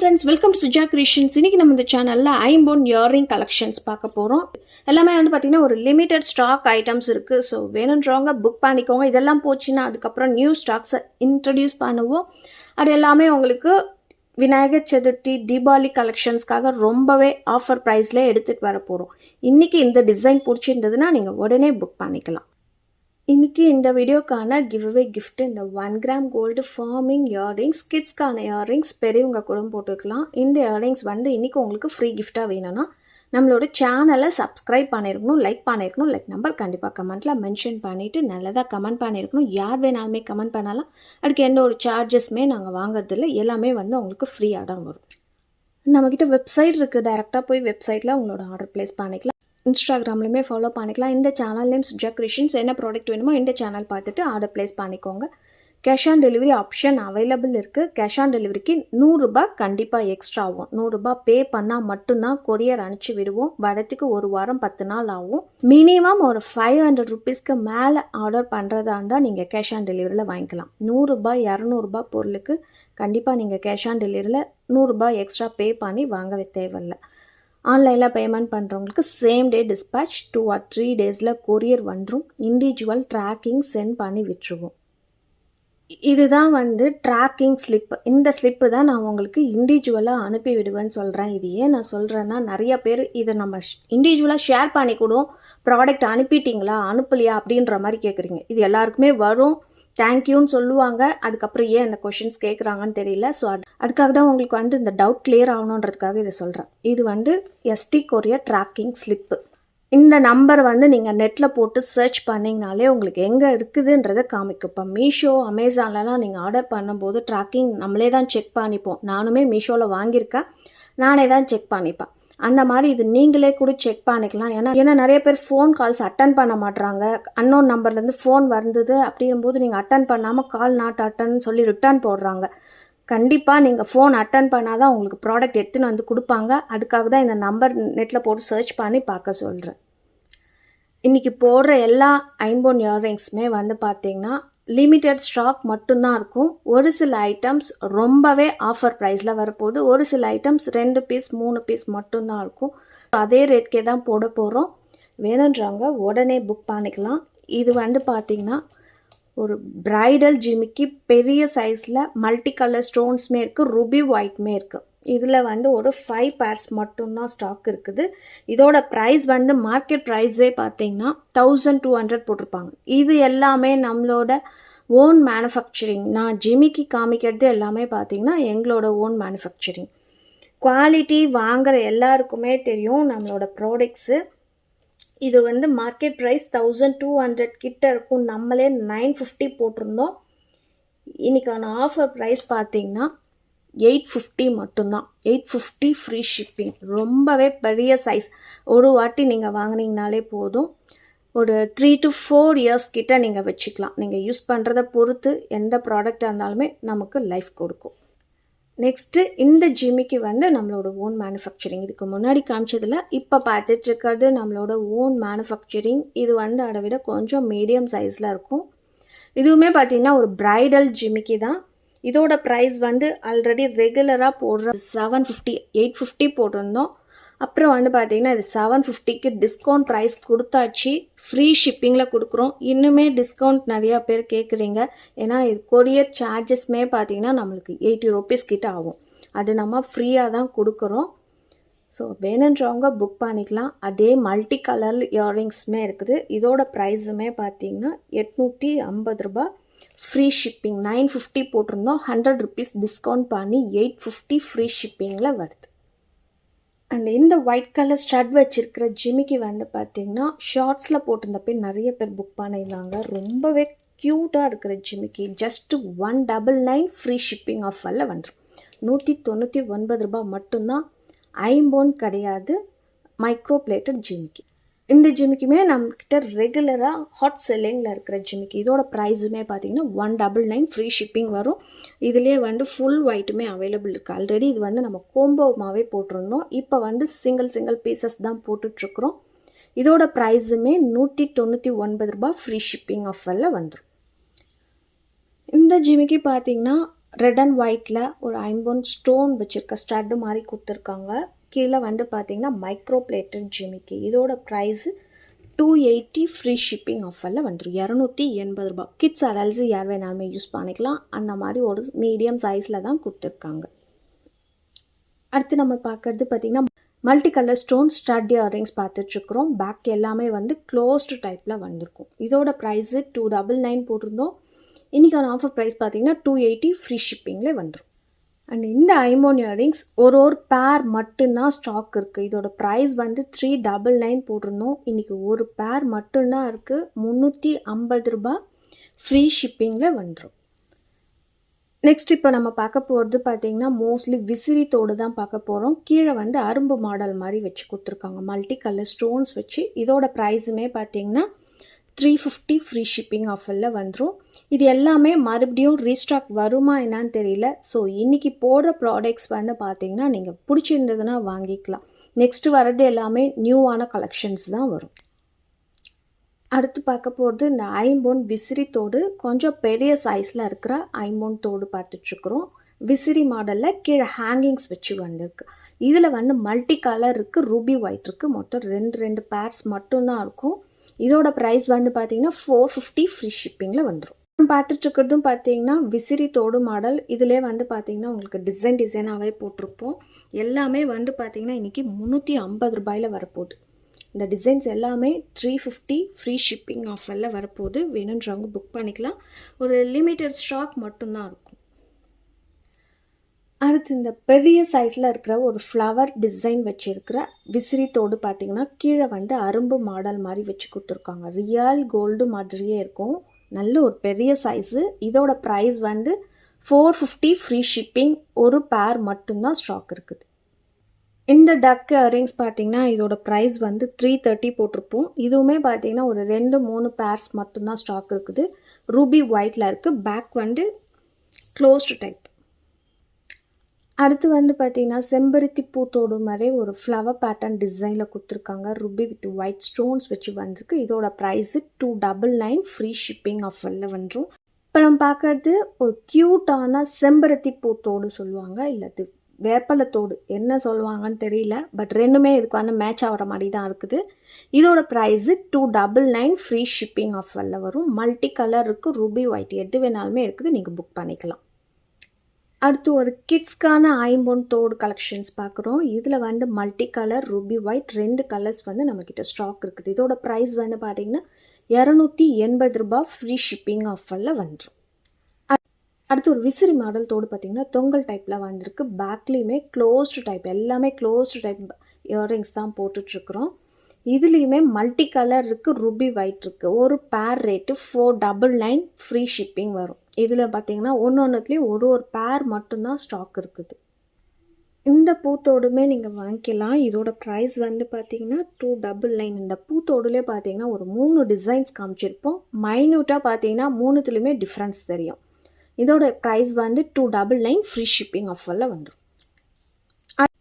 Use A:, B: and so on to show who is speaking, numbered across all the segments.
A: Friends, welcome to Suja creations. இன்றைக்கி நம்ம இந்த சேனலில் ஐம்போன் இயரிங் கலெக்ஷன்ஸ் பார்க்க போகிறோம். எல்லாமே வந்து பார்த்திங்கன்னா ஒரு லிமிட்டட் ஸ்டாக் ஐட்டம்ஸ் இருக்குது. ஸோ வேணுன்றவங்க புக் பண்ணிக்கோங்க. இதெல்லாம் போச்சுன்னா அதுக்கப்புறம் நியூ ஸ்டாக்ஸை இன்ட்ரடியூஸ் பண்ணுவோம். அது எல்லாமே உங்களுக்கு விநாயகர் சதுர்த்தி தீபாவளி கலெக்ஷன்ஸ்க்காக ரொம்பவே ஆஃபர் ப்ரைஸில் எடுத்துகிட்டு வர போகிறோம். இன்றைக்கி இந்த டிசைன் பிடிச்சிருந்ததுன்னா நீங்கள் உடனே புக் பண்ணிக்கலாம். இன்றைக்கி இந்த வீடியோக்கான கிவ்அவே கிஃப்ட் இந்த 1 கிராம் கோல்டு ஃபார்மிங் இயரிங்ஸ், கிட்ஸ்க்கான இயரிங்ஸ், பெரியவங்க கூட போட்டுக்கலாம். இந்த இயரிங்ஸ் வந்து இன்றைக்கி உங்களுக்கு ஃப்ரீ கிஃப்டாக வேணும்னா நம்மளோட சேனலை சப்ஸ்கிரைப் பண்ணியிருக்கணும், லைக் நம்பர் கண்டிப்பாக கமெண்ட்டில் மென்ஷன் பண்ணிவிட்டு நல்லதாக கமெண்ட் பண்ணியிருக்கணும். யார் வேணாலுமே கமெண்ட் பண்ணலாம். அதுக்கு எந்த ஒரு சார்ஜஸ்மே நாங்கள் வாங்குறதில்ல. எல்லாமே வந்து உங்களுக்கு ஃப்ரீயாக தான் வரும். நம்மக்கிட்ட வெப்சைட் இருக்குது. டைரெக்டாக போய் வெப்சைட்டில் உங்களோட ஆர்டர் ப்ளேஸ் பண்ணிக்கலாம். இன்ஸ்டாகிராம்லையுமே ஃபாலோ பண்ணிக்கலாம். இந்த சேனல் நேம் சுஜா கிரியேஷன்ஸ். என்ன ப்ராடக்ட் வேணுமோ இந்த சேனல் பார்த்துட்டு ஆர்டர் ப்ளேஸ் பண்ணிக்கோங்க. Cash on delivery option available இருக்குது. கேஷ் ஆன் டெலிவரிக்கு 100 ரூபாய் கண்டிப்பாக எக்ஸ்ட்ரா ஆகும். 100 ரூபாய் பே பண்ணால் மட்டும்தான் கொரியர் அனுப்பிச்சி விடுவோம். வரத்துக்கு 1 வாரம் 10 நாள் ஆகும். மினிமம் ஒரு 500 ருபீஸ்க்கு மேலே ஆர்டர் பண்ணுறதா இருந்தால் நீங்கள் கேஷ் ஆன் டெலிவரியில் வாங்கிக்கலாம். 100 ரூபாய் 200 ரூபாய் பொருளுக்கு கண்டிப்பாக நீங்கள் கேஷ் ஆன் டெலிவரியில் 100 ரூபாய் எக்ஸ்ட்ரா பே பண்ணி வாங்கவே தேவையில்லை. ஆன்லைனில் பேமெண்ட் பண்ணுறவங்களுக்கு சேம் டே டிஸ்பேச் 2 or 3 டேஸில் கொரியர் வந்துடும். இண்டிவிஜுவல் ட்ராக்கிங் சென்ட் பண்ணி விட்டுருவோம். இதுதான் வந்து ட்ராக்கிங் ஸ்லிப். இந்த ஸ்லிப்பு தான் நான் உங்களுக்கு இண்டிவிஜுவலாக அனுப்பி விடுவேன்னு சொல்கிறேன். இது ஏன் நான் சொல்கிறேன்னா, நிறைய பேர் இதை நம்ம இண்டிவிஜுவலாக ஷேர் பண்ணி கூடும், ப்ராடக்ட் அனுப்பிட்டீங்களா அனுப்பலையா அப்படின்ற மாதிரி கேட்குறீங்க. இது எல்லாருக்குமே வரும். தேங்க்யூன்னு சொல்லுவாங்க. அதுக்கப்புறம் ஏன் இந்த கொஷின்ஸ் கேட்குறாங்கன்னு தெரியல. ஸோ அதுக்காக தான் உங்களுக்கு வந்து இந்த டவுட் கிளியர் ஆகணுன்றதுக்காக இதை சொல்கிறேன். இது வந்து எஸ்டி கொரியர் ட்ராக்கிங் ஸ்லிப்பு. இந்த நம்பர் வந்து நீங்கள் நெட்டில் போட்டு சர்ச் பண்ணிங்கனாலே உங்களுக்கு எங்கே இருக்குதுன்றதை காமிக்கும். இப்போ மீஷோ, அமேசான்லலாம் நீங்கள் ஆர்டர் பண்ணும்போது ட்ராக்கிங் நம்மளே தான் செக் பண்ணிப்போம். நானுமே மீஷோவில் வாங்கியிருக்கேன். நானே தான் செக் பண்ணிப்பேன். அந்த மாதிரி இது நீங்களே கூட செக் பண்ணிக்கலாம். ஏன்னா நிறைய பேர் ஃபோன் கால்ஸ் அட்டன் பண்ண மாட்றாங்க. அன்னோன் நம்பர்லேருந்து ஃபோன் வந்தது அப்படிங்கும்போது நீங்கள் அட்டன் பண்ணாமல் கால் நாட் அட்டன் சொல்லி ரிட்டர்ன் போடுறாங்க. கண்டிப்பாக நீங்கள் ஃபோன் அட்டன் பண்ணால் தான் உங்களுக்கு ப்ராடக்ட் எடுத்துன்னு வந்து கொடுப்பாங்க. அதுக்காக தான் இந்த நம்பர் நெட்டில் போட்டு சர்ச் பண்ணி பார்க்க சொல்கிறேன். இன்றைக்கி போடுற எல்லா ஐம்போன் இயரிங்ஸுமே வந்து பார்த்திங்கன்னா லிமிட்டட் ஸ்டாக் மட்டும்தான் இருக்கும். ஒரு சில ஐட்டம்ஸ் ரொம்பவே ஆஃபர் ப்ரைஸில் வரப்போகுது. ஒரு சில ஐட்டம்ஸ் 2 பீஸ் 3 பீஸ் மட்டும்தான் இருக்கும். அதே ரேட்கே தான் போட போகிறோம். வேணுன்றவங்க உடனே புக் பண்ணிக்கலாம். இது வந்து பார்த்திங்கன்னா ஒரு பிரைடல் ஜிமிக்கி பெரிய சைஸில் மல்டி கலர் ஸ்டோன்ஸுமே இருக்குது, ரூபி ஒயிட்மே இருக்குது. இதில் வந்து ஒரு 5 பேர்ஸ் மட்டும்தான் ஸ்டாக் இருக்குது. இதோட ப்ரைஸ் வந்து மார்க்கெட் ப்ரைஸே பார்த்தீங்கன்னா 1200 போட்டிருப்பாங்க. இது எல்லாமே நம்மளோட ஓன் மேனுஃபேக்சரிங். நான் ஜிமிக்கி காமிக்கிறது எல்லாமே பார்த்தீங்கன்னா எங்களோட ஓன் மேனுஃபேக்சரிங். குவாலிட்டி வாங்குகிற எல்லாருக்குமே தெரியும் நம்மளோட ப்ராடக்ட்ஸு. இது வந்து மார்க்கெட் ப்ரைஸ் 1200 கிட்ட இருக்கும். நம்மளே 950 போட்டிருந்தோம். இன்றைக்கான ஆஃபர் ப்ரைஸ் பார்த்தீங்கன்னா 850 மட்டும்தான். 850 ஃப்ரீ ஷிப்பிங். ரொம்பவே பெரிய சைஸ். ஒரு வாட்டி நீங்கள் வாங்கினீங்கனாலே போதும். ஒரு 3 to 4 இயர்ஸ் கிட்ட நீங்கள் வச்சுக்கலாம். நீங்கள் யூஸ் பண்ணுறதை பொறுத்து எந்த ப்ராடக்டாக இருந்தாலுமே நமக்கு லைஃப் கொடுக்கும். நெக்ஸ்ட்டு இந்த ஜிமிக்கு வந்து நம்மளோட ஓன் மேனுஃபேக்சரிங். இதுக்கு முன்னாடி காமிச்சதில் இப்போ பார்த்துட்ருக்கிறது நம்மளோட ஓன் மேனுஃபேக்சரிங். இது வந்து அதை விட கொஞ்சம் மீடியம் சைஸில் இருக்கும். இதுவுமே பார்த்திங்கன்னா ஒரு பிரைடல் ஜிமிக்கி தான். இதோட ப்ரைஸ் வந்து ஆல்ரெடி ரெகுலராக போடுற 750 850 போட்டிருந்தோம். அப்புறம் வந்து பார்த்திங்கன்னா இது 750க்கு டிஸ்கவுண்ட் ப்ரைஸ் கொடுத்தாச்சு. ஃப்ரீ ஷிப்பிங்கில் கொடுக்குறோம். இன்னுமே டிஸ்கவுண்ட் நிறையா பேர் கேட்குறீங்க. ஏன்னா இது கொரியர் சார்ஜஸ்மே பார்த்திங்கன்னா நம்மளுக்கு 80 ருபீஸ் கிட்ட ஆகும். அது நம்ம ஃப்ரீயாக தான் கொடுக்குறோம். ஸோ வேணுன்றவங்க புக் பண்ணிக்கலாம். அதே மல்டி கலர் இயரிங்ஸுமே இருக்குது. இதோட ப்ரைஸுமே பார்த்திங்கன்னா 850 ரூபாய். ஃப்ரீ ஷிப்பிங் 950 போட்டிருந்தோம். 100 ருபீஸ் டிஸ்கவுண்ட் பண்ணி 850 ஃப்ரீ ஷிப்பிங்கில் வருது. அண்ட் இந்த ஒயிட் கலர் ஸ்டட் வச்சுருக்கிற ஜிமிக்கி வந்து பார்த்திங்கன்னா ஷார்ட்ஸில் போட்டிருந்தப்போ நிறைய பேர் புக் பண்ணியிருந்தாங்க. ரொம்பவே க்யூட்டாக இருக்கிற ஜிமிக்கி. ஜஸ்ட்டு 199 ஃப்ரீ ஷிப்பிங் ஆஃபரில் வந்துடும். 199 ரூபாய் மட்டும்தான். ஐம்போன் கிடையாது, மைக்ரோ பிளேட்டட் ஜிமிக்கி. இந்த ஜிமிக்குமே நம்மக்கிட்ட ரெகுலராக ஹாட் செல்லிங்கில் இருக்கிற ஜிமிக்கி. இதோட ப்ரைஸுமே பார்த்திங்கன்னா 199 ஃப்ரீ ஷிப்பிங் வரும். இதிலே வந்து ஃபுல் ஒயிட்டுமே அவைலபிள் இருக்குது. ஆல்ரெடி இது வந்து நம்ம கோம்போமாகவே போட்டிருந்தோம். இப்போ வந்து சிங்கிள் பீசஸ் தான் போட்டுட்ருக்குறோம். இதோட ப்ரைஸுமே 199 ரூபாய் ஃப்ரீ ஷிப்பிங் ஆஃபரில் வந்துடும். இந்த ஜிமிக்கி பார்த்திங்கன்னா ரெட் அண்ட் ஒயிட்டில் ஒரு ஐம்பொன் ஸ்டோன் வச்சுருக்க ஸ்டட்டு மாதிரி கொடுத்துருக்காங்க. கீழே வந்து பார்த்தீங்கன்னா மைக்ரோ பிளேட்டட் ஜிமிக்கி. இதோட ப்ரைஸு 280 ஃப்ரீ ஷிப்பிங் ஆஃபரில் வந்துடும். 280 ரூபா. கிட்ஸ் அடல்ட்ஸு யார் வேணாலுமே யூஸ் பண்ணிக்கலாம். அந்த மாதிரி ஒரு மீடியம் சைஸில் தான் கொடுத்துருக்காங்க. அடுத்து நம்ம பார்க்குறது பார்த்திங்கன்னா multi colour stone stud earrings பார்த்துட்ருக்குறோம். பேக் எல்லாமே வந்து க்ளோஸ்டு டைப்பில் வந்திருக்கும். இதோட ப்ரைஸு 299 போட்டிருந்தோம். இன்றைக்கான ஆஃபர் ப்ரைஸ் பார்த்திங்கன்னா 280 ஃப்ரீ ஷிப்பிங்கில் வந்துடும். அண்ட் இந்த ஐம்பொன் இயரிங்ஸ் ஒரு பேர் மட்டும்தான் ஸ்டாக் இருக்குது. இதோட ப்ரைஸ் வந்து 399 போட்டிருந்தோம். இன்றைக்கி ஒரு பேர் மட்டும்தான் இருக்குது. 350 ரூபா ஃப்ரீ ஷிப்பிங்கில் வந்துடும். நெக்ஸ்ட் இப்போ நம்ம பார்க்க போகிறது பார்த்திங்கன்னா மோஸ்ட்லி விசிறி தோடு தான் பார்க்க போகிறோம். கீழே வந்து அரும்பு மாடல் மாதிரி வச்சு கொடுத்துருக்காங்க. மல்டி கலர் ஸ்டோன்ஸ் வச்சு. இதோட ப்ரைஸுமே பார்த்திங்கன்னா 350 ஃப்ரீ ஷிப்பிங் ஆஃபரில் வந்துடும். இது எல்லாமே மறுபடியும் ரீஸ்டாக் வருமா என்னான்னு தெரியல. ஸோ இன்றைக்கி போடுற ப்ராடக்ட்ஸ் வந்து பார்த்திங்கன்னா நீங்கள் பிடிச்சிருந்ததுன்னா வாங்கிக்கலாம். நெக்ஸ்ட்டு வர்றது எல்லாமே நியூவான கலெக்ஷன்ஸ் தான் வரும். அடுத்து பார்க்க போகிறது இந்த ஐம்பொன் விசிறி தோடு. கொஞ்சம் பெரிய சைஸில் இருக்கிற ஐம்பொன் தோடு பார்த்துட்ருக்குறோம். விசிறி மாடலில் கீழே ஹேங்கிங்ஸ் வச்சு வந்திருக்கு. இதில் வந்து மல்டி கலர் இருக்குது, ரூபி ஒயிட் இருக்குது. மொத்தம் ரெண்டு பேர்ஸ் மட்டும்தான் இருக்கும். இதோட ப்ரைஸ் வந்து பார்த்திங்கன்னா 450 ஃப்ரீ ஷிப்பிங்கில் வந்துடும். பார்த்துட்ருக்கிறதும் பார்த்திங்கன்னா விசிறி தோடு மாடல். இதிலே வந்து பார்த்திங்கன்னா உங்களுக்கு டிசைனாகவே போட்டிருப்போம். எல்லாமே வந்து பார்த்திங்கன்னா இன்றைக்கி 350 ரூபாயில் வரப்போகுது. இந்த டிசைன்ஸ் எல்லாமே 350 ஃப்ரீ ஷிப்பிங் ஆஃபரில் வரப்போகுது. வேணுன்றவங்க புக் பண்ணிக்கலாம். ஒரு லிமிட்டட் ஸ்டாக் மட்டும்தான் இருக்கும். அடுத்து இந்த பெரிய சைஸில் இருக்கிற ஒரு ஃப்ளவர் டிசைன் வச்சுருக்கிற விசிறி தோடு பார்த்திங்கன்னா கீழே வந்து அரும்பு மாடல் மாதிரி வச்சு கொடுத்துருக்காங்க. ரியல் கோல்டு மாதிரியே இருக்கும். நல்ல ஒரு பெரிய சைஸு. இதோட ப்ரைஸ் வந்து 450 ஃப்ரீ ஷிப்பிங். ஒரு பேர் மட்டும்தான் ஸ்டாக் இருக்குது. இந்த டக் இயரிங்ஸ் பார்த்திங்கன்னா இதோட ப்ரைஸ் வந்து 330 போட்டிருப்போம். இதுவுமே பார்த்திங்கன்னா ஒரு 2-3 பேர்ஸ் மட்டும்தான் ஸ்டாக் இருக்குது. ரூபி ஒயிட்டில் இருக்குது. பேக் வந்து க்ளோஸ்டு டைப். அடுத்து வந்து பார்த்திங்கன்னா செம்பருத்தி பூத்தோடு மாதிரி ஒரு ஃப்ளவர் பேட்டர்ன் டிசைனில் கொடுத்துருக்காங்க. ரூபி வித் ஒயிட் ஸ்டோன்ஸ் வச்சு வந்திருக்கு. இதோட ப்ரைஸு 299 ஃப்ரீ ஷிப்பிங் ஆஃபரில் வந்துடும். இப்போ நம்ம பார்க்குறது ஒரு க்யூட்டான செம்பருத்தி பூத்தோடு சொல்லுவாங்க, இல்லை வேப்பலத்தோடு என்ன சொல்லுவாங்கன்னு தெரியல. பட் ரெண்டுமே இதுக்கான மேட்ச் ஆகிற மாதிரி தான் இருக்குது. இதோட ப்ரைஸு 299 ஃப்ரீ ஷிப்பிங் ஆஃபரில் வரும். மல்டி கலர் இருக்குது, ரூபி ஒயிட் எது வேணாலுமே இருக்குது. நீங்கள் புக் பண்ணிக்கலாம். அடுத்து ஒரு கிட்ஸ்க்கான ஐம்பொன் தோடு கலெக்ஷன்ஸ் பார்க்குறோம். இதில் வந்து multi colour, Ruby white 2 colours வந்து நம்மக்கிட்ட ஸ்டாக் இருக்குது. இதோட ப்ரைஸ் வந்து பார்த்திங்கன்னா 280 ரூபா ஃப்ரீ ஷிப்பிங் ஆஃபரில் வந்துடும். அடுத்து ஒரு விசிறி மாடல் தோடு பார்த்திங்கன்னா தொங்கல் டைப்பில் வந்திருக்கு. பேக்லேயுமே க்ளோஸ்டு டைப், எல்லாமே க்ளோஸ்டு டைப் இயரிங்ஸ் தான் போட்டுட்ருக்குறோம். இதுலேயுமே மல்டி கலர் இருக்குது, ரூபி ஒயிட் இருக்குது. ஒரு பேர் ரேட்டு 499 ஃப்ரீ ஷிப்பிங் வரும். இதில் பார்த்திங்கன்னா ஒன்றுத்துலேயும் ஒரு பேர் மட்டும்தான் ஸ்டாக் இருக்குது. இந்த பூத்தோடுமே நீங்கள் வாங்கிக்கலாம். இதோட ப்ரைஸ் வந்து பார்த்திங்கன்னா 299. இந்த பூத்தோடுலேயே பார்த்திங்கன்னா ஒரு 3 டிசைன்ஸ் காமிச்சிருப்போம். மைன்யூட்டாக பார்த்திங்கன்னா 3துலேயுமே டிஃப்ரென்ஸ் தெரியும். இதோட ப்ரைஸ் வந்து 299 ஃப்ரீ ஷிப்பிங் ஆஃபரில் வந்துடும்.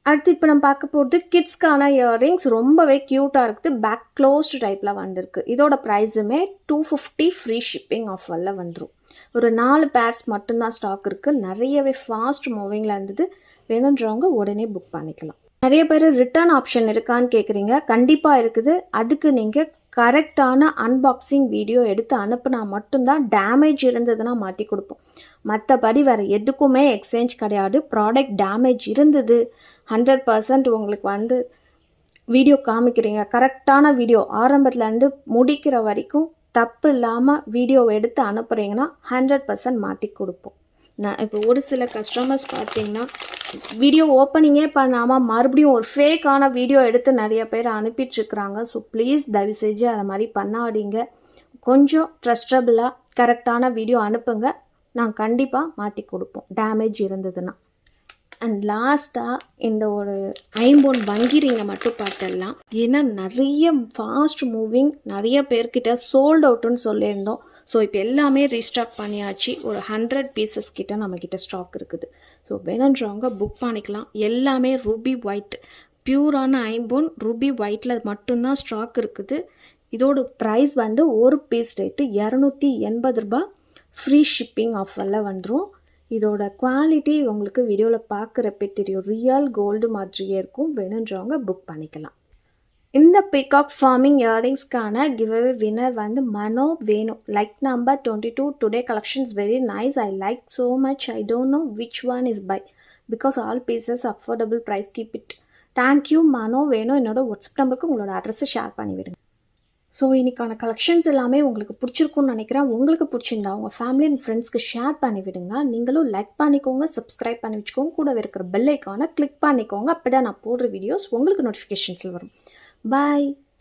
A: அடுத்து இப்போ நம்ம பார்க்க போகிறது கிட்ஸ்க்கான இயரிங்ஸ். ரொம்பவே க்யூட்டாக இருக்குது. பேக் க்ளோஸ்டு டைப்பில் வந்திருக்கு. இதோட ப்ரைஸுமே 250 ஃப்ரீ ஷிப்பிங் ஆஃபரில் வந்துடும். ஒரு 4 பேர்ஸ் மட்டும்தான் ஸ்டாக் இருக்குது. நிறையவே ஃபாஸ்ட் மூவிங்கில் இருந்தது. வேணுன்றவங்க உடனே புக் பண்ணிக்கலாம். நிறைய பேர் ரிட்டர்ன் ஆப்ஷன் இருக்கான்னு கேட்குறீங்க. கண்டிப்பாக இருக்குது. அதுக்கு நீங்கள் கரெக்டான அன்பாக்சிங் வீடியோ எடுத்து அனுப்புனா மட்டும்தான் டேமேஜ் இருந்ததுன்னா மாற்றி கொடுப்போம். மற்றபடி வேறு எதுக்குமே எக்ஸ்சேஞ்ச் கிடையாது. ப்ராடக்ட் டேமேஜ் இருந்தது 100% உங்களுக்கு வந்து வீடியோ காமிக்கிறீங்க, கரெக்டான வீடியோ ஆரம்பத்துலேருந்து முடிக்கிற வரைக்கும் தப்பு இல்லாமல் வீடியோ எடுத்து அனுப்புகிறீங்கன்னா 100% மாற்றி கொடுப்போம். நான் இப்போ ஒரு சில கஸ்டமர்ஸ் பார்த்தீங்கன்னா வீடியோ ஓப்பனிங்கே பண்ணாமல் மறுபடியும் ஒரு ஃபேக்கான வீடியோ எடுத்து நிறைய பேர் அனுப்பிட்டுருக்குறாங்க. ஸோ ப்ளீஸ் தயவு செஞ்சு அதை மாதிரி பண்ணாதீங்க. கொஞ்சம் ட்ரஸ்டபுளாக கரெக்டான வீடியோ அனுப்புங்க. நாங்கள் கண்டிப்பாக மாற்றி கொடுப்போம் டேமேஜ் இருந்ததுன்னா. அண்ட் லாஸ்ட்டாக இந்த ஒரு ஐம்பொன் வங்கிரிங்கை மட்டும் பார்த்துடலாம். ஏன்னா நிறைய ஃபாஸ்ட் மூவிங், நிறைய பேர்கிட்ட சோல்ட் அவுட்டுன்னு சொல்லியிருந்தோம். ஸோ இப்போ எல்லாமே ரீஸ்டாக் பண்ணியாச்சு. ஒரு 100 பீசஸ் கிட்ட நம்மக்கிட்ட ஸ்டாக் இருக்குது. ஸோ வேணுன்றவங்க புக் பண்ணிக்கலாம். எல்லாமே ரூபி ஒயிட், பியூரான ஐம்பொன் ரூபி ஒயிட்டில் மட்டும்தான் ஸ்டாக் இருக்குது. இதோட ப்ரைஸ் வந்து ஒரு பீஸ் ரேட்டு 280 ரூபாய் ஃப்ரீ ஷிப்பிங் ஆஃபரில் வந்துடும். இதோட குவாலிட்டி உங்களுக்கு வீடியோவில் பார்க்குறப்பே தெரியும். ரியல் கோல்டு மாதிரியே இருக்கும். வேணுன்றவங்க புக் பண்ணிக்கலாம். இந்த பீகாக் ஃபார்மிங் இயரிங்ஸ்க்கான கிவ்அவே வின்னர் வந்து Mano Venu. Like number 22. Today collections very nice. I like so much. I don't know which one is buy because all pieces affordable price. Keep it. Thank you Mano Venu. என்னோட WhatsApp நம்பருக்கு உங்களோட அட்ரஸை share பண்ணி விடுங்க. So இன்றைக்கான collections எல்லாமே உங்களுக்கு பிடிச்சிருக்குன்னு நினைக்கிறேன். உங்களுக்கு பிடிச்சிருந்தா உங்கள் ஃபேமிலி அண்ட் ஃப்ரெண்ட்ஸ்க்கு ஷேர் பண்ணி விடுங்க. நீங்களும் லைக் பண்ணிக்கோங்க, சப்ஸ்கிரைப் பண்ணி வச்சுக்கோங்க, கூட இருக்கிற பெல் ஐக்கானை கிளிக் பண்ணிக்கோங்க. அப்போ தான் நான் போடுற வீடியோஸ் உங்களுக்கு நோட்டிஃபிகேஷன்ஸில் வரும். பாய்.